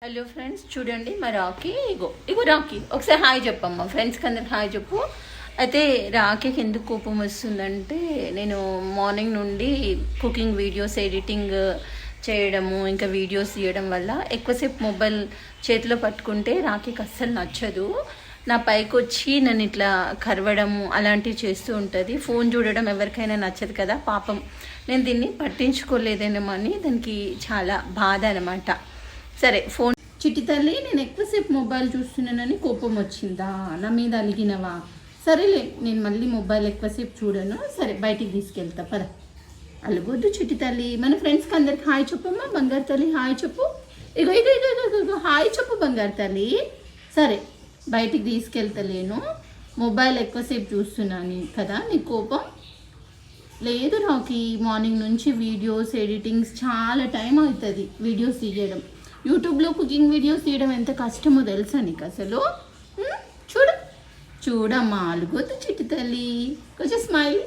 Hello friends, చూడండి మా Rocky. ఇగో Rocky, ఒకసారి హాయ్ చెప్పమ్మా ఫ్రెండ్స్కి అందరికి హాయ్ చెప్పు. అయితే రాకీకి ఎందుకు కోపం వస్తుందంటే, నేను మార్నింగ్ నుండి కుకింగ్ వీడియోస్ ఎడిటింగ్ చేయడము, ఇంకా వీడియోస్ తీయడం వల్ల ఎక్కువసేపు మొబైల్ చేతిలో పట్టుకుంటే రాకీకి అస్సలు నచ్చదు. నా పైకి వచ్చి నన్ను ఇట్లా కరవడము అలాంటివి చేస్తూ ఉంటుంది. ఫోన్ చూడడం ఎవరికైనా నచ్చదు కదా పాపం. నేను దీన్ని పట్టించుకోలేదేమో అని దానికి చాలా బాధ అనమాట. సరే, ఫోన్ చిట్టి తల్లి, నేను ఎక్కువసేపు మొబైల్ చూస్తున్నానని కోపం వచ్చిందా? నా మీద అలిగినవా? సరేలే, నేను మళ్ళీ మొబైల్ ఎక్కువసేపు చూడను. సరే, బయటికి తీసుకెళ్తా పద. అలగొద్దు చిట్టి తల్లి. మన ఫ్రెండ్స్కి అందరికి హాయ్ చెప్పమ్మా. బంగారు తల్లి హాయ్ చెప్పు. ఇగో ఇగో ఇగో ఇగో ఇగో హాయ్ చెప్పు బంగారు తల్లి. సరే, బయటికి తీసుకెళ్తలేను. మొబైల్ ఎక్కువసేపు చూస్తున్నాను కదా, నీ కోపం లేదు. నాకు మార్నింగ్ నుంచి వీడియోస్ ఎడిటింగ్స్ చాలా టైం అవుతుంది. వీడియోస్ తీయడం, యూట్యూబ్లో కుకింగ్ వీడియోస్ తీయడం ఎంత కష్టమో తెలుసా నీకు అసలు? చూడమ్మా, అలుగొద్దు చిట్టి తల్లి, కొంచెం స్మైల్.